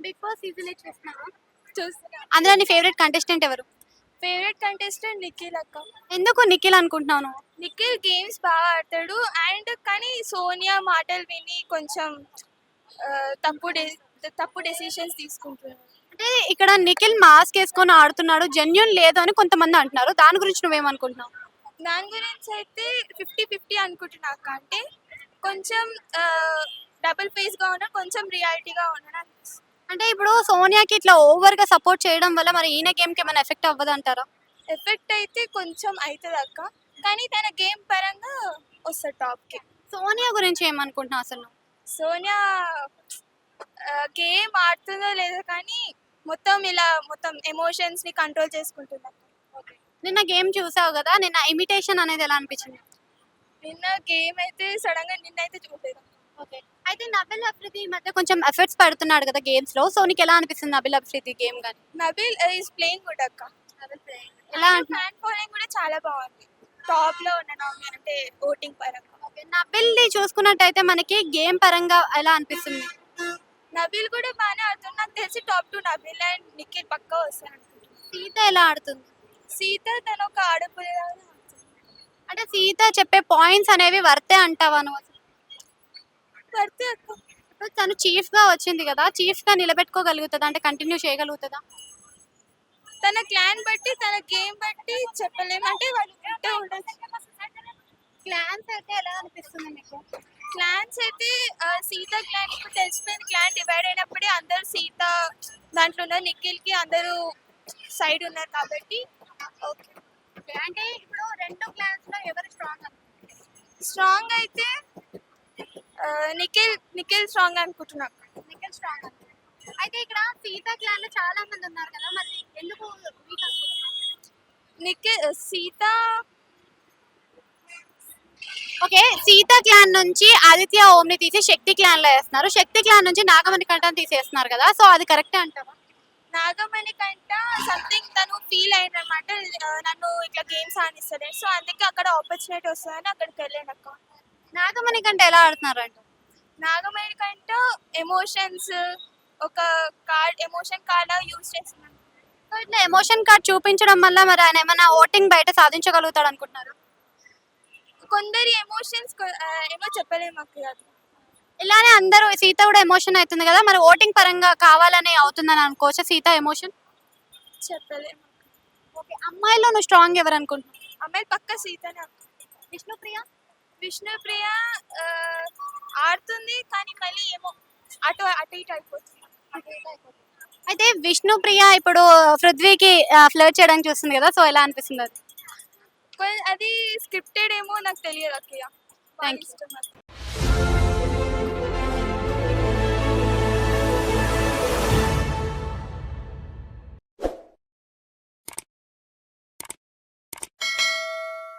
Big boss season 8 చూస్తున్నావా? చూస్తున్నా. అందులో నీ ఫేవరెట్ కంటెస్టెంట్ ఎవరు? ఫేవరెట్ కంటెస్టెంట్ నిఖిల్ అక్క. ఎందుకు నిఖిల్ అనుకుంటున్నావు నువ్వు? నిఖిల్ గేమ్స్ బాగా ఆడతాడు అండ్ కానీ సోనియా మాటలు విని కొంచెం ఆ, తప్పు తప్పు డెసిషన్స్ తీసుకుంటున్నాడు. అంటే ఇక్కడ నిఖిల్ మాస్క్ వేసుకొని ఆడుతున్నాడు, జెన్యున్ లేదు అని కొంతమంది అంటున్నారు. దాని గురించి నువ్వేమనుకుంటున్నావు? దాని గురించి అయితే 50-50 అనుకుంటున్నా అక్క. అంటే కొంచెం డబుల్ ఫేస్గా ఉన్నాడు, కొంచెం రియాలిటీగా ఉన్నాడు అనిపిస్తుంది. అంటే ఇప్పుడు సోనియాకి ఇట్లా ఓవర్ గా సపోర్ట్ చేయడం వల్ల మరి ఈయన గేమ్ కి ఏమైనా ఎఫెక్ట్ అవ్వదు అంటారా? ఎఫెక్ట్ అయితే కొంచెం అవుతుంది అక్క, కానీ తన గేమ్ పరంగా వస్తాడు టాప్కి. సోనియా గురించి ఏమనుకుంటున్నావు అసలు నువ్వు? సోనియా గేమ్ ఆడుతుందో లేదో కానీ మొత్తం ఎమోషన్స్ ని కంట్రోల్ చేసుకుంటుంది. నిన్న గేమ్ చూసావు కదా, నిన్న ఇమిటేషన్ అనేది ఎలా అనిపించింది? నిన్న గేమ్ అయితే సడన్ గా నిన్నైతే చూడలేదు. అయితే నబిల్ అఫ్రిది ఈ మధ్య కొంచెం ఎఫర్ట్స్ పెడుతున్నాడు కదా గేమ్స్ లో, సో నీకు ఎలా అనిపిస్తుంది నబిల్ అఫ్రిది గేమ్ కానీ? నబిల్ ఈస్ ప్లేయింగ్ గుడ్ అక్క. ఎలా ఫ్యాన్ ఫాలోయింగ్ కూడా చాలా బాగుంది. టాప్ లో ఉన్నాను అంటే ఓటింగ్ పరంగా. నబిల్ ని చూసుకున్నట్టయితే మనకి గేమ్ పరంగా ఎలా అనిపిస్తుంది? నబిల్ కూడా బాగానే ఆడుతుంది. నాకు తెలిసి టాప్ 2 నబిల్ అండ్ నిఖిల్ పక్కా వస్తారు అనుకుంటున్నాను. సీత ఎలా ఆడుతుంది? సీత తన ఒక ఆడపిల్ల అంటే సీత చెప్పే పాయింట్స్ అనేవి వర్తే అంటావా నువ్వు అసలు? పడితే అక్క. ఇప్పుడు తను చీఫ్ గా వచ్చింది కదా, చీఫ్ గా నిలబెట్టుకోగలుగుతుందా, అంటే కంటిన్యూ చేయగలుగుతుందా? తన క్లాన్ బట్టి తన గేమ్ బట్టి చెప్పలేము. అంటే వాళ్ళు ఉంటే ఉండొచ్చు. క్లాన్స్ అయితే ఎలా అనిపిస్తుంది మీకు? క్లాన్స్ అయితే సీత క్లాన్ ఇప్పుడు తెలిసిపోయింది. క్లాన్ డివైడ్ అయినప్పుడే అందరూ సీత దాంట్లో ఉన్నారు, నిఖిల్ కి అందరూ సైడ్ ఉన్నారు కాబట్టి ఓకే. అంటే ఇప్పుడు రెండు క్లాన్స్ లో ఎవరు స్ట్రాంగ్? స్ట్రాంగ్ అయితే నిఖిల్ స్ట్రాంగ్ అనుకుంటున్నా. నిఖిల్ స్ట్రాంగ్. అయితే ఇక్కడ సీత క్లాన్ లో చాలా మంది ఉన్నారు కదా, మరి ఎందుకు వీక్ అనుకుంటున్నావు? సీత ఓకే, సీత క్లాన్ నుంచి ఆదిత్య ఓంని తీసి శక్తి క్లాన్ లో వేస్తున్నారు, శక్తి క్లాన్ నుంచి నాగమణి కంటని తీసేస్తున్నారు కదా, సో అది కరెక్టే అంటావా? నాగమణి కంట సంథింగ్ తను ఫీల్ అయిందనమాట, నన్ను ఇట్లా గేమ్స్ ఆడిస్తాడు, సో అందుకే అక్కడ ఆపర్చునిటీ వస్తుందని అక్కడికి వెళ్ళాను అక్క. నాగమణి కంటే ఎలా ఆడుతున్నారు అంటే? నాగమణి కంట ఎమోషన్స్ ఒక ఎమోషన్ కార్డ్ యూజ్ చేస్తున్నాను. సో ఇట్లా ఎమోషన్ కార్డ్ చూపించడం వల్ల మరి ఆయన ఏమైనా ఓటింగ్ బయట సాధించగలుగుతాడు అనుకుంటున్నారు? కొందరి ఎమోషన్స్ ఏమో చెప్పలేము అక్క. ఇలానే అందరూ సీత కూడా ఎమోషన్ అవుతుంది కదా, మరి ఓటింగ్ పరంగా కావాలని అవుతుందని అనుకోవచ్చా సీత ఎమోషన్? చెప్పలేము. ఓకే, అమ్మాయిలో నువ్వు స్ట్రాంగ్ ఎవరు అనుకుంటున్నావు? అమ్మాయి పక్క సీతనే అక్క. విష్ణుప్రియ ఆడుతుంది కానీ మళ్ళీ ఏమో అటు అటు ఇటు అయిపోతుంది. అయితే విష్ణుప్రియ ఇప్పుడు పృథ్వీకి ఫ్లర్ట్ చేయడానికి చూస్తుంది కదా, సో ఎలా అనిపిస్తుంది అది? అది స్క్రిప్టెడ్ ఏమో నాకు తెలియదు అక్కయ్య. Thank you. ఇష్టం.